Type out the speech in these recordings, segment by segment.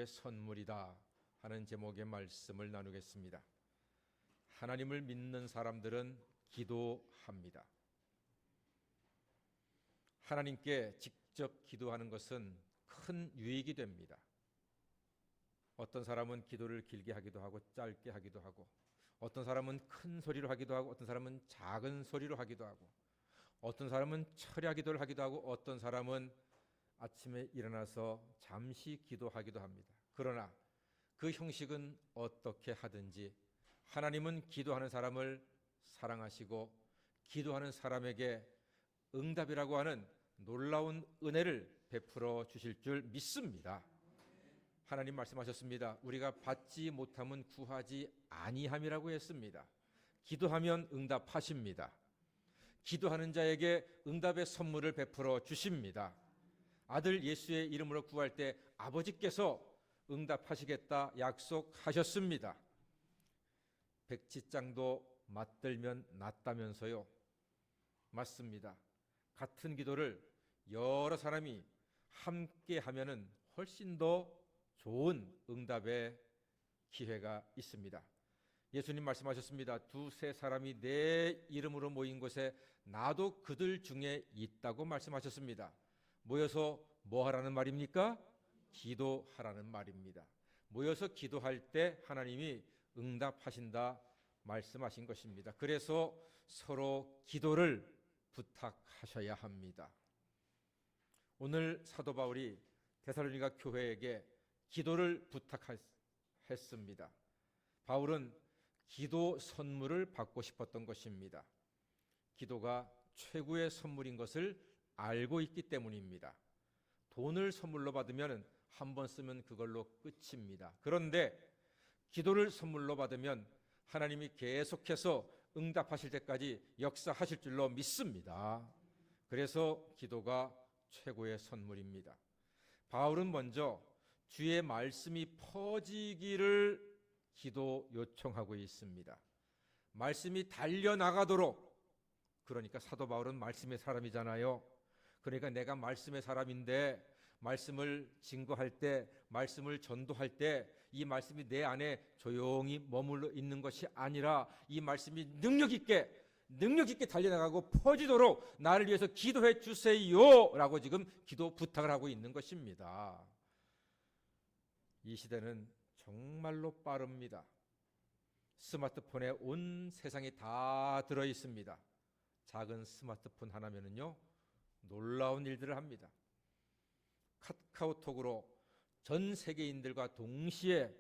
최고의 선물이다 하는 제목의 말씀을 나누겠습니다. 하나님을 믿는 사람들은 기도합니다. 하나님께 직접 기도하는 것은 큰 유익이 됩니다. 어떤 사람은 기도를 길게 하기도 하고 짧게 하기도 하고, 어떤 사람은 큰 소리로 하기도 하고, 어떤 사람은 작은 소리로 하기도 하고, 어떤 사람은 철야 기도를 하기도 하고, 어떤 사람은 아침에 일어나서 잠시 기도하기도 합니다. 그러나 그 형식은 어떻게 하든지 하나님은 기도하는 사람을 사랑하시고 기도하는 사람에게 응답이라고 하는 놀라운 은혜를 베풀어 주실 줄 믿습니다. 하나님 말씀하셨습니다. 우리가 받지 못함은 구하지 아니함이라고 했습니다. 기도하면 응답하십니다. 기도하는 자에게 응답의 선물을 베풀어 주십니다. 아들 예수의 이름으로 구할 때 아버지께서 응답하시겠다 약속하셨습니다. 백지장도 맞들면 낫다면서요. 맞습니다. 같은 기도를 여러 사람이 함께 하면은 훨씬 더 좋은 응답의 기회가 있습니다. 예수님 말씀하셨습니다. 두세 사람이 내 이름으로 모인 곳에 나도 그들 중에 있다고 말씀하셨습니다. 모여서 뭐 하라는 말입니까? 기도하라는 말입니다. 모여서 기도할 때 하나님이 응답하신다 말씀하신 것입니다. 그래서 서로 기도를 부탁하셔야 합니다. 오늘 사도 바울이 데살로니가 교회에게 기도를 부탁했습니다. 바울은 기도 선물을 받고 싶었던 것입니다. 기도가 최고의 선물인 것을 알고 있기 때문입니다. 돈을 선물로 받으면 한 번 쓰면 그걸로 끝입니다. 그런데 기도를 선물로 받으면 하나님이 계속해서 응답하실 때까지 역사하실 줄로 믿습니다. 그래서 기도가 최고의 선물입니다. 바울은 먼저 주의 말씀이 퍼지기를 기도 요청하고 있습니다. 말씀이 달려나가도록, 그러니까 사도 바울은 말씀의 사람이잖아요. 그러니까 내가 말씀의 사람인데 말씀을 증거할 때, 말씀을 전도할 때 이 말씀이 내 안에 조용히 머물러 있는 것이 아니라 이 말씀이 능력 있게 달려나가고 퍼지도록 나를 위해서 기도해 주세요 라고 지금 기도 부탁을 하고 있는 것입니다. 이 시대는 정말로 빠릅니다. 스마트폰에 온 세상이 다 들어 있습니다. 작은 스마트폰 하나면은요 놀라운 일들을 합니다. 카카오톡으로 전 세계인들과 동시에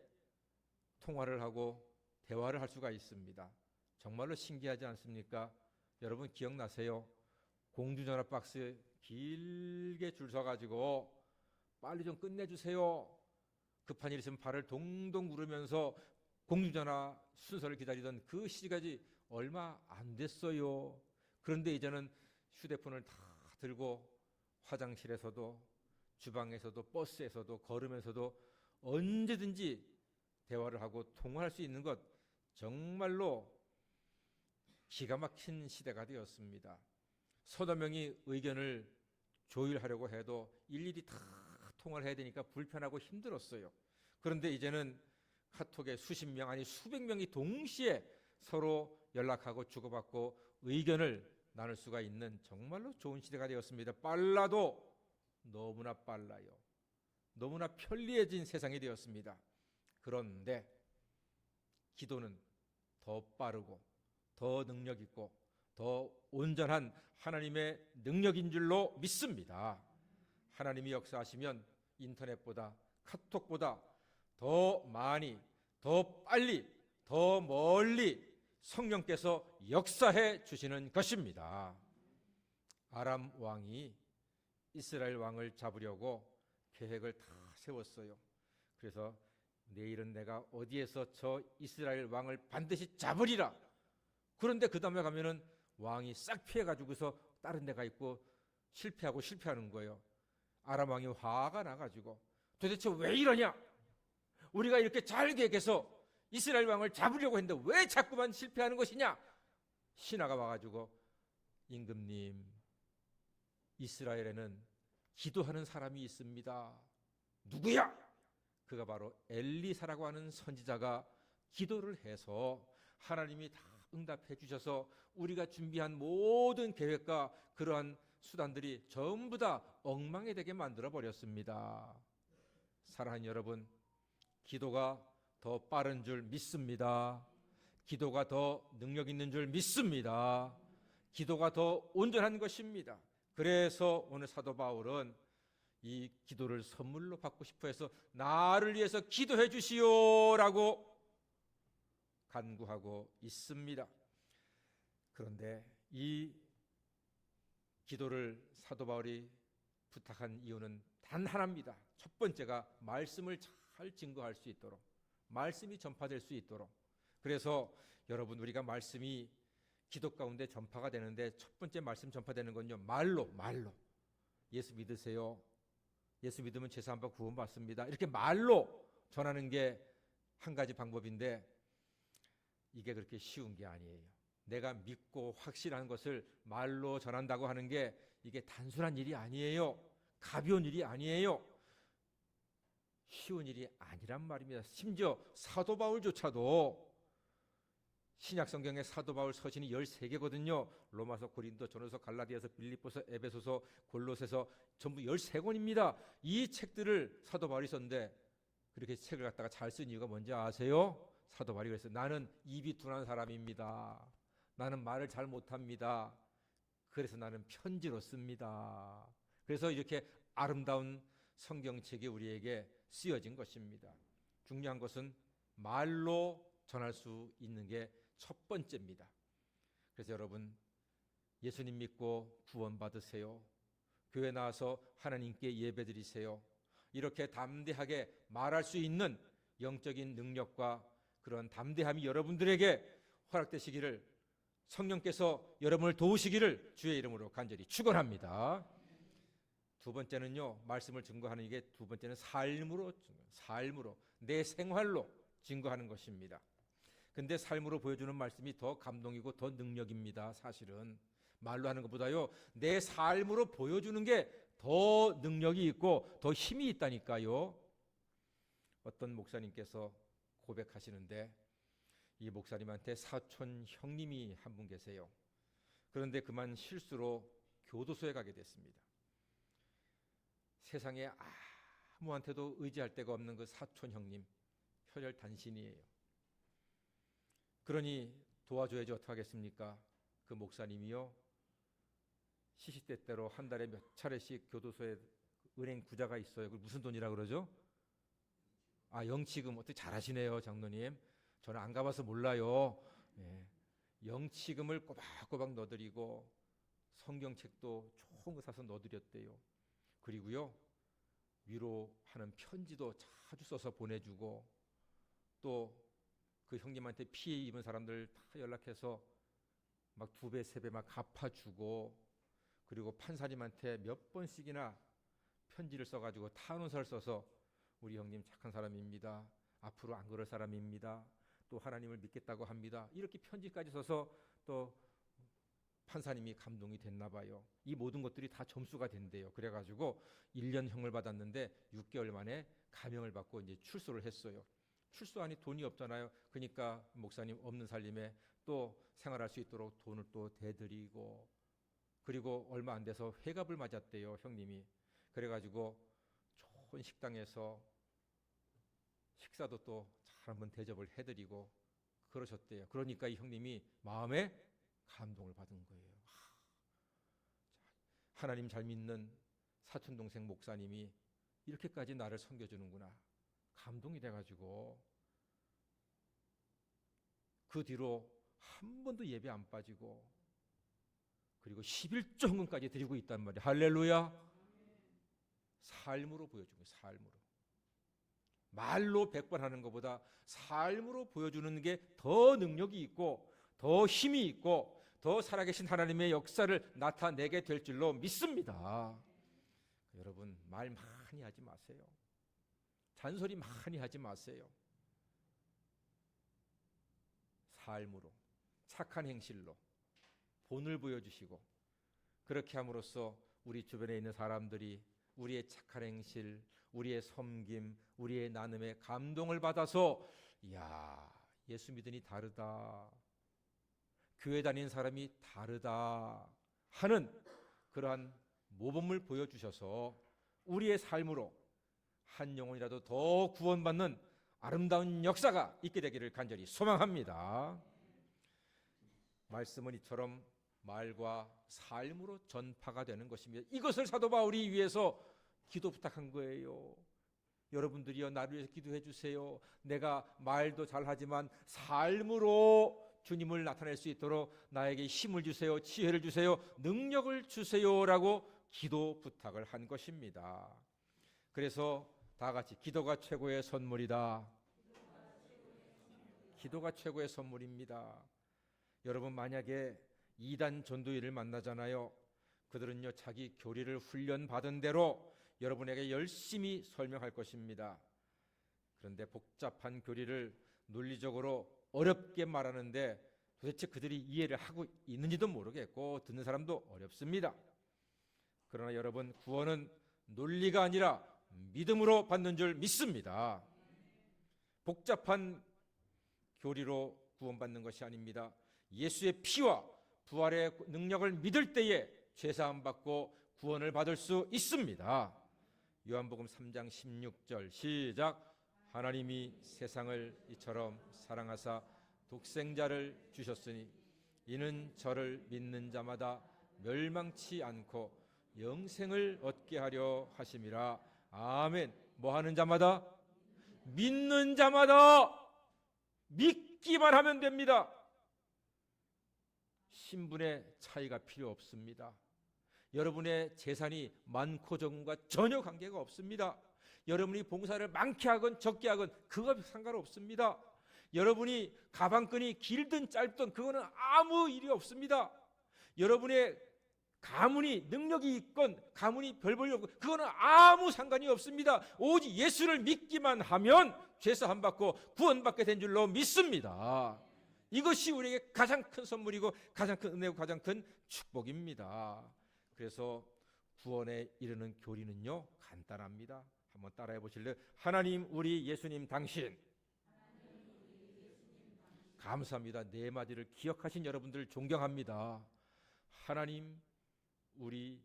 통화를 하고 대화를 할 수가 있습니다. 정말로 신기하지 않습니까? 여러분 기억나세요? 공중전화 박스 길게 줄 서가지고 빨리 좀 끝내주세요. 급한 일 있으면 발을 동동 구르면서 공중전화 순서를 기다리던 그 시기까지 얼마 안 됐어요. 그런데 이제는 휴대폰을 다 들고 화장실에서도 주방에서도 버스에서도 걸으면서도 언제든지 대화를 하고 통화할 수 있는 것, 정말로 기가 막힌 시대가 되었습니다. 서너 명이 의견을 조율하려고 해도 일일이 다 통화를 해야 되니까 불편하고 힘들었어요. 그런데 이제는 카톡에 수십 명 아니 수백 명이 동시에 서로 연락하고 주고받고 의견을 나눌 수가 있는 정말로 좋은 시대가 되었습니다. 빨라도 너무나 빨라요. 너무나 편리해진 세상이 되었습니다. 그런데 기도는 더 빠르고 더 능력 있고 더 온전한 하나님의 능력인 줄로 믿습니다. 하나님이 역사하시면 인터넷보다 카톡보다 더 많이, 더 빨리, 더 멀리 성령께서 역사해 주시는 것입니다. 아람 왕이 이스라엘 왕을 잡으려고 계획을 다 세웠어요. 그래서 내일은 내가 어디에서 저 이스라엘 왕을 반드시 잡으리라. 그런데 그 다음에 가면은 왕이 싹 피해가지고서 다른 데가 있고 실패하는 거예요. 아람 왕이 화가 나가지고 도대체 왜 이러냐? 우리가 이렇게 잘 계획해서 이스라엘 왕을 잡으려고 했는데 왜 자꾸만 실패하는 것이냐? 신하가 와가지고 임금님, 이스라엘에는 기도하는 사람이 있습니다. 누구야? 그가 바로 엘리사라고 하는 선지자가 기도를 해서 하나님이 다 응답해 주셔서 우리가 준비한 모든 계획과 그러한 수단들이 전부 다 엉망이 되게 만들어 버렸습니다. 사랑하는 여러분, 기도가 더 빠른 줄 믿습니다. 기도가 더 능력 있는 줄 믿습니다. 기도가 더 온전한 것입니다. 그래서 오늘 사도 바울은 이 기도를 선물로 받고 싶어 해서 나를 위해서 기도해 주시오라고 간구하고 있습니다. 그런데 이 기도를 사도 바울이 부탁한 이유는 단 하나입니다. 첫 번째가 말씀을 잘 증거할 수 있도록, 말씀이 전파될 수 있도록. 그래서 여러분, 우리가 말씀이 기도 가운데 전파가 되는데 첫 번째 말씀 전파되는 건요, 말로. 예수 믿으세요. 예수 믿으면 죄 사함 받고 구원 받습니다. 이렇게 말로 전하는 게 한 가지 방법인데 이게 그렇게 쉬운 게 아니에요. 내가 믿고 확신한 것을 말로 전한다고 하는 게 이게 단순한 일이 아니에요. 가벼운 일이 아니에요. 쉬운 일이 아니란 말입니다. 심지어 사도 바울조차도 신약 성경의 사도 바울 서신이 13개거든요. 로마서, 고린도, 전후서, 갈라디아서, 빌립보서, 에베소서, 골로새서 전부 13권입니다. 이 책들을 사도 바울이 썼는데 그렇게 책을 갖다가 잘 쓴 이유가 뭔지 아세요? 사도 바울이 그랬어요. 나는 입이 둔한 사람입니다. 나는 말을 잘 못합니다. 그래서 나는 편지로 씁니다. 그래서 이렇게 아름다운 성경책이 우리에게 쓰여진 것입니다. 중요한 것은 말로 전할 수 있는 게 첫 번째입니다. 그래서 여러분, 예수님 믿고 구원 받으세요. 교회 나와서 하나님께 예배드리세요. 이렇게 담대하게 말할 수 있는 영적인 능력과 그런 담대함이 여러분들에게 허락되시기를, 성령께서 여러분을 도우시기를 주의 이름으로 간절히 축원합니다. 두 번째는요, 말씀을 증거하는 게 두 번째는 삶으로 내 생활로 증거하는 것입니다. 근데 삶으로 보여주는 말씀이 더 감동이고 더 능력입니다. 사실은 말로 하는 것보다요, 내 삶으로 보여주는 게 더 능력이 있고 더 힘이 있다니까요. 어떤 목사님께서 고백하시는데 이 목사님한테 사촌 형님이 한 분 계세요. 그런데 그만 실수로 교도소에 가게 됐습니다. 세상에 아무한테도 의지할 데가 없는 그 사촌 형님, 혈혈단신이에요. 그러니 도와줘야지 어떡하겠습니까? 그 목사님이요, 시시때때로 한 달에 몇 차례씩 교도소에 은행 구자가 있어요. 그 무슨 돈이라 그러죠? 영치금. 어떻게 잘하시네요, 장로님. 저는 안 가봐서 몰라요. 네. 영치금을 꼬박꼬박 넣어드리고 성경책도 좋은 거 사서 넣어드렸대요. 그리고요, 위로하는 편지도 자주 써서 보내주고, 또 그 형님한테 피해 입은 사람들 다 연락해서 막 2배, 3배 막 갚아주고, 그리고 판사님한테 몇 번씩이나 편지를 써가지고 탄원서를 써서 우리 형님 착한 사람입니다. 앞으로 안 그럴 사람입니다. 또 하나님을 믿겠다고 합니다. 이렇게 편지까지 써서 또 판사님이 감동이 됐나 봐요. 이 모든 것들이 다 점수가 된대요. 그래가지고 1년형을 받았는데 6개월 만에 감형을 받고 이제 출소를 했어요. 출소하니 돈이 없잖아요. 그러니까 목사님 없는 살림에 또 생활할 수 있도록 돈을 또 대드리고, 그리고 얼마 안 돼서 회갑을 맞았대요, 형님이. 그래가지고 좋은 식당에서 식사도 또 잘 한번 대접을 해드리고 그러셨대요. 그러니까 이 형님이 마음에 감동을 받은 거예요. 하나님 잘 믿는 사촌동생 목사님이 이렇게까지 나를 섬겨주는구나. 감동이 돼가지고 그 뒤로 한 번도 예배 안 빠지고, 그리고 11조 헌금까지 드리고 있단 말이에요. 할렐루야. 삶으로 보여준 거예요. 삶으로. 말로 100번 하는 것보다 삶으로 보여주는 게 더 능력이 있고 더 힘이 있고 더 살아계신 하나님의 역사를 나타내게 될 줄로 믿습니다. 여러분, 말 많이 하지 마세요. 잔소리 많이 하지 마세요. 삶으로, 착한 행실로 본을 보여주시고, 그렇게 함으로써 우리 주변에 있는 사람들이 우리의 착한 행실, 우리의 섬김, 우리의 나눔에 감동을 받아서 이야, 예수 믿으니 다르다, 교회 다니는 사람이 다르다 하는 그러한 모범을 보여주셔서 우리의 삶으로 한 영혼이라도 더 구원받는 아름다운 역사가 있게 되기를 간절히 소망합니다. 말씀은 이처럼 말과 삶으로 전파가 되는 것입니다. 이것을 사도 바울이 위해서 기도 부탁한 거예요. 여러분들이여 나를 위해서 기도해 주세요. 내가 말도 잘하지만 삶으로 주님을 나타낼 수 있도록 나에게 힘을 주세요, 지혜를 주세요, 능력을 주세요라고 기도 부탁을 한 것입니다. 그래서 다 같이 기도가 최고의 선물이다. 기도가 최고의 선물입니다. 여러분, 만약에 이단 전도인을 만나잖아요. 그들은요, 자기 교리를 훈련받은 대로 여러분에게 열심히 설명할 것입니다. 그런데 복잡한 교리를 논리적으로 어렵게 말하는데 도대체 그들이 이해를 하고 있는지도 모르겠고 듣는 사람도 어렵습니다. 그러나 여러분, 구원은 논리가 아니라 믿음으로 받는 줄 믿습니다. 복잡한 교리로 구원받는 것이 아닙니다. 예수의 피와 부활의 능력을 믿을 때에 죄사함 받고 구원을 받을 수 있습니다. 요한복음 3장 16절 시작. 하나님이 세상을 이처럼 사랑하사 독생자를 주셨으니 이는 저를 믿는 자마다 멸망치 않고 영생을 얻게 하려 하심이라. 아멘. 뭐 하는 자마다? 믿는 자마다. 믿기만 하면 됩니다. 신분의 차이가 필요 없습니다. 여러분의 재산이 많고 적은과 전혀 관계가 없습니다. 여러분이 봉사를 많게 하건 적게 하건 그거 상관없습니다. 여러분이 가방끈이 길든 짧든 그거는 아무 일이 없습니다. 여러분의 가문이 능력이 있건 가문이 별 볼일 없건 그거는 아무 상관이 없습니다. 오직 예수를 믿기만 하면 죄사함 받고 구원받게 된 줄로 믿습니다. 이것이 우리에게 가장 큰 선물이고 가장 큰 은혜고 가장 큰 축복입니다. 그래서 구원에 이르는 교리는요, 간단합니다. 한번 따라해 보실래요? 하나님 우리 예수님 당신. 감사합니다. 네 마디를 기억하신 여러분들 존경합니다. 하나님 우리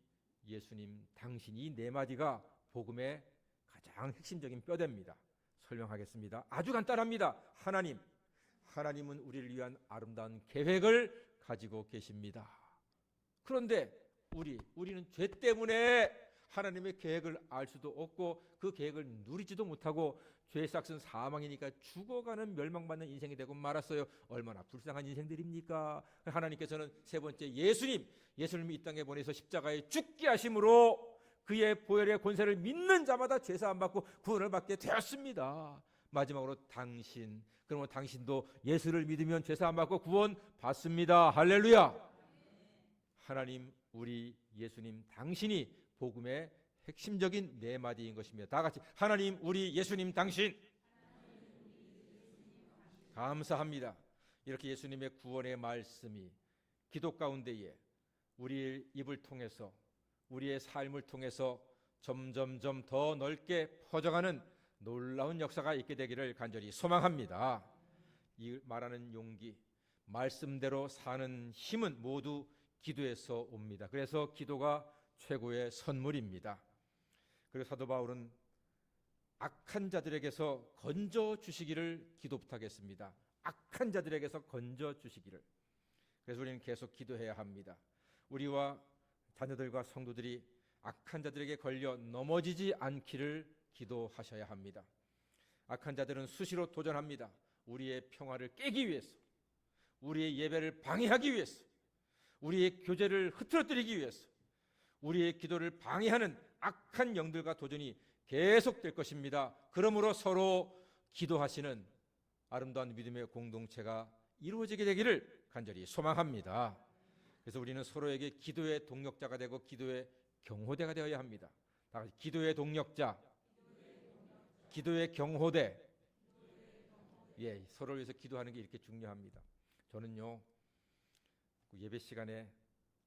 예수님 당신, 이 네 마디가 복음의 가장 핵심적인 뼈대입니다. 설명하겠습니다. 아주 간단합니다. 하나님은 우리를 위한 아름다운 계획을 가지고 계십니다. 그런데 우리는 죄 때문에 하나님의 계획을 알 수도 없고 그 계획을 누리지도 못하고 죄의 삭은 사망이니까 죽어가는 멸망받는 인생이 되고 말았어요. 얼마나 불쌍한 인생들입니까? 하나님께서는 세 번째 예수님이 이 땅에 보내서 십자가에 죽게 하심으로 그의 보혈의 권세를 믿는 자마다 죄사함 받고 구원을 받게 되었습니다. 마지막으로 그러면 당신도 예수를 믿으면 죄사함 받고 구원 받습니다. 할렐루야. 하나님 우리 예수님 당신이 복음의 핵심적인 네 마디인 것입니다. 다 같이 하나님 우리 예수님 당신. 감사합니다. 이렇게 예수님의 구원의 말씀이 기도 가운데에 우리의 입을 통해서 우리의 삶을 통해서 점점점 더 넓게 퍼져가는 놀라운 역사가 있게 되기를 간절히 소망합니다. 이 말하는 용기, 말씀대로 사는 힘은 모두 기도에서 옵니다. 그래서 기도가 최고의 선물입니다. 그리고 사도 바울은 악한 자들에게서 건져 주시기를 기도 부탁했습니다. 악한 자들에게서 건져 주시기를. 그래서 우리는 계속 기도해야 합니다. 우리와 자녀들과 성도들이 악한 자들에게 걸려 넘어지지 않기를 기도하셔야 합니다. 악한 자들은 수시로 도전합니다. 우리의 평화를 깨기 위해서, 우리의 예배를 방해하기 위해서, 우리의 교제를 흐트러뜨리기 위해서, 우리의 기도를 방해하는 악한 영들과 도전이 계속될 것입니다. 그러므로 서로 기도하시는 아름다운 믿음의 공동체가 이루어지게 되기를 간절히 소망합니다. 그래서 우리는 서로에게 기도의 동력자가 되고 기도의 경호대가 되어야 합니다. 다 같이 기도의 동력자, 기도의 경호대. 예, 서로를 위해서 기도하는 게 이렇게 중요합니다. 저는요, 예배 시간에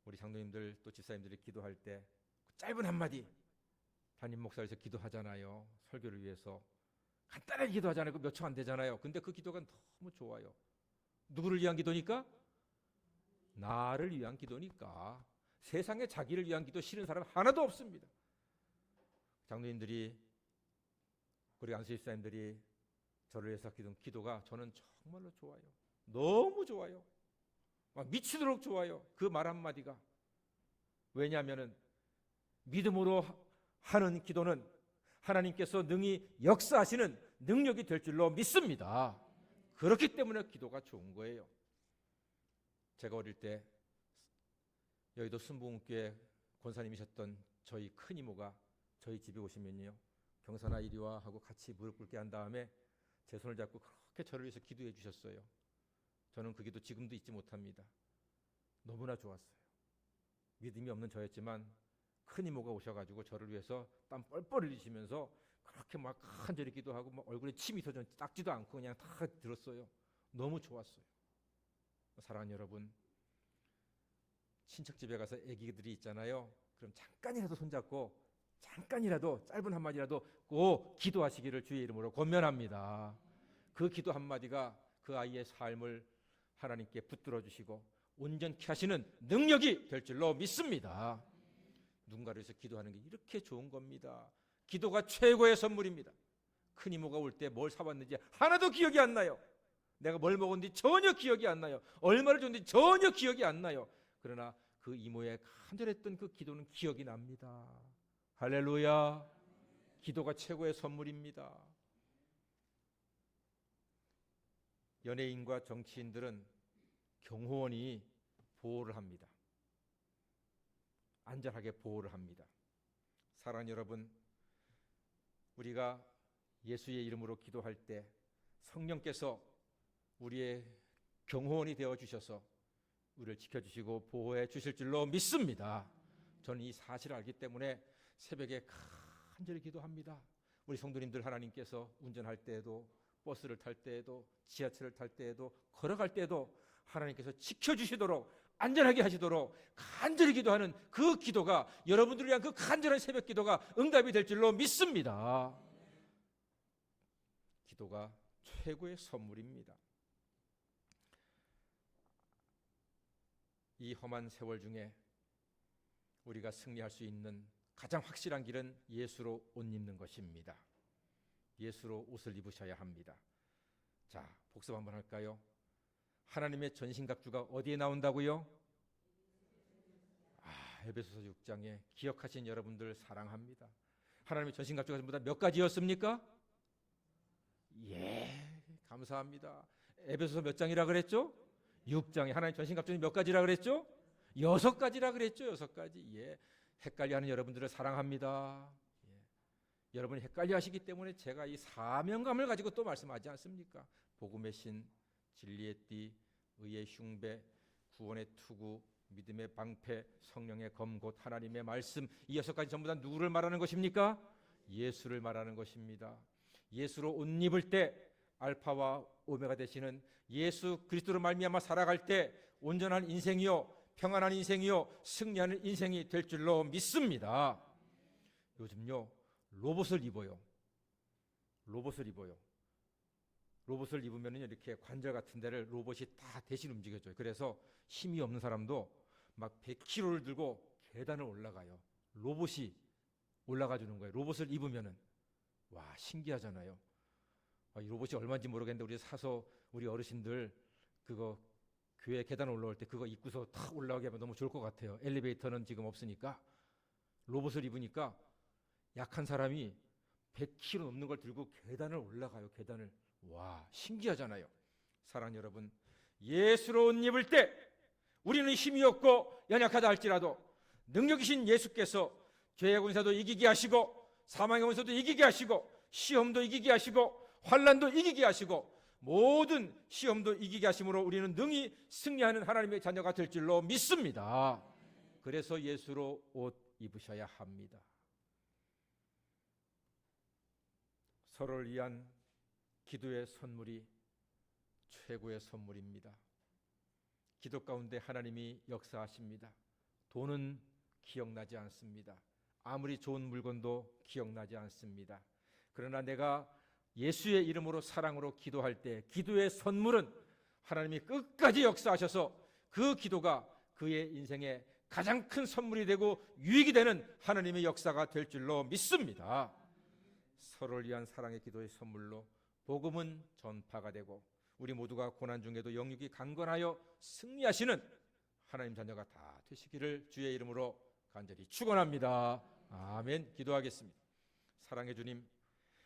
우리 장로님들 또 집사님들이 기도할 때 짧은 한마디 담임 목사에서 기도하잖아요. 설교를 위해서 간단하게 기도하잖아요. 몇 초 안 되잖아요. 근데 그 기도가 너무 좋아요. 누구를 위한 기도니까? 나를 위한 기도니까. 세상에 자기를 위한 기도 싫은 사람 하나도 없습니다. 장로님들이 그리고 안수집사님들이 저를 위해서 기도한 기도가 저는 정말로 좋아요. 너무 좋아요. 막 미치도록 좋아요. 그 말 한마디가. 왜냐하면 믿음으로 하는 기도는 하나님께서 능히 역사하시는 능력이 될 줄로 믿습니다. 그렇기 때문에 기도가 좋은 거예요. 제가 어릴 때 여의도 순복음교회 권사님이셨던 저희 큰 이모가 저희 집에 오시면요, 경선아 이리 와 하고 같이 무릎 꿇게 한 다음에 제 손을 잡고 그렇게 저를 위해서 기도해 주셨어요. 저는 그 기도 지금도 잊지 못합니다. 너무나 좋았어요. 믿음이 없는 저였지만 큰 이모가 오셔가지고 저를 위해서 땀 뻘뻘 흘리시면서 그렇게 막 간절히 기도하고 막 얼굴에 침이 터져 닦지도 않고 그냥 다 들었어요. 너무 좋았어요. 사랑하는 여러분, 친척집에 가서 아기들이 있잖아요. 그럼 잠깐이라도 손잡고 잠깐이라도 짧은 한마디라도 꼭 기도하시기를 주의 이름으로 권면합니다. 그 기도 한마디가 그 아이의 삶을 하나님께 붙들어 주시고 온전케 하시는 능력이 될 줄로 믿습니다. 누군가를 위해서 기도하는 게 이렇게 좋은 겁니다. 기도가 최고의 선물입니다. 큰 이모가 올 때 뭘 사왔는지 하나도 기억이 안 나요. 내가 뭘 먹었는지 전혀 기억이 안 나요. 얼마를 줬는지 전혀 기억이 안 나요. 그러나 그 이모의 간절했던 그 기도는 기억이 납니다. 할렐루야. 기도가 최고의 선물입니다. 연예인과 정치인들은 경호원이 보호를 합니다. 안전하게 보호를 합니다. 사랑하는 여러분, 우리가 예수의 이름으로 기도할 때 성령께서 우리의 경호원이 되어 주셔서 우리를 지켜주시고 보호해 주실 줄로 믿습니다. 저는 이 사실을 알기 때문에 새벽에 간절히 기도합니다. 우리 성도님들 하나님께서 운전할 때에도 버스를 탈 때에도 지하철을 탈 때에도 걸어갈 때에도 하나님께서 지켜주시도록 안전하게 하시도록 간절히 기도하는 그 기도가 여러분들을 위한 그 간절한 새벽 기도가 응답이 될 줄로 믿습니다. 기도가 최고의 선물입니다. 이 험한 세월 중에 우리가 승리할 수 있는 가장 확실한 길은 예수로 옷 입는 것입니다. 예수로 옷을 입으셔야 합니다. 자, 복습 한번 할까요? 하나님의 전신갑주가 어디에 나온다고요? 에베소서 6장에 기억하신 여러분들 사랑합니다. 하나님의 전신갑주가 전부 다 몇 가지였습니까? 예, 감사합니다. 에베소서 몇 장이라 그랬죠? 6장에 하나님의 전신갑주는 몇 가지라 그랬죠? 6가지라 그랬죠? 6가지. 예, 헷갈려하는 여러분들을 사랑합니다. 예. 여러분이 헷갈려하시기 때문에 제가 이 사명감을 가지고 또 말씀하지 않습니까? 복음의 신, 진리의 띠, 의의 흉배, 구원의 투구, 믿음의 방패, 성령의 검, 곧 하나님의 말씀, 이 6가지 전부 다 누구를 말하는 것입니까? 예수를 말하는 것입니다. 예수로 옷 입을 때 알파와 오메가 되시는 예수 그리스도로 말미암아 살아갈 때 온전한 인생이요 평안한 인생이요 승리하는 인생이 될 줄로 믿습니다. 요즘요 로봇을 입어요. 로봇을 입으면 이렇게 관절 같은 데를 로봇이 다 대신 움직여줘요. 그래서 힘이 없는 사람도 막 100kg를 들고 계단을 올라가요. 로봇이 올라가 주는 거예요. 로봇을 입으면은. 와, 신기하잖아요. 이 로봇이 얼마인지 모르겠는데 우리 사서 우리 어르신들 그거 교회 계단 올라올 때 그거 입고서 탁 올라가게 하면 너무 좋을 것 같아요. 엘리베이터는 지금 없으니까. 로봇을 입으니까 약한 사람이 100kg 넘는 걸 들고 계단을 올라가요. 계단을. 와, 신기하잖아요. 사랑하는 여러분, 예수로 옷 입을 때 우리는 힘이 없고 연약하다 할지라도 능력이신 예수께서 죄의 권세도 이기게 하시고 사망의 권세도 이기게 하시고 시험도 이기게 하시고 환난도 이기게 하시고 모든 시험도 이기게 하심으로 우리는 능히 승리하는 하나님의 자녀가 될 줄로 믿습니다. 그래서 예수로 옷 입으셔야 합니다. 서로를 위한 기도의 선물이 최고의 선물입니다. 기도 가운데 하나님이 역사하십니다. 돈은 기억나지 않습니다. 아무리 좋은 물건도 기억나지 않습니다. 그러나 내가 예수의 이름으로 사랑으로 기도할 때 기도의 선물은 하나님이 끝까지 역사하셔서 그 기도가 그의 인생에 가장 큰 선물이 되고 유익이 되는 하나님의 역사가 될 줄로 믿습니다. 서로를 위한 사랑의 기도의 선물로 복음은 전파가 되고 우리 모두가 고난 중에도 영육이 강건하여 승리하시는 하나님 자녀가 다 되시기를 주의 이름으로 간절히 축원합니다. 아멘. 기도하겠습니다. 사랑의 주님,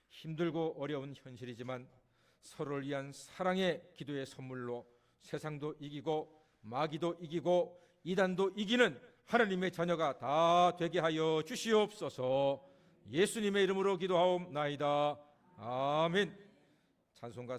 힘들고 어려운 현실이지만 서로를 위한 사랑의 기도의 선물로 세상도 이기고 마귀도 이기고 이단도 이기는 하나님의 자녀가 다 되게 하여 주시옵소서. 예수님의 이름으로 기도하옵나이다. 아멘. 찬송가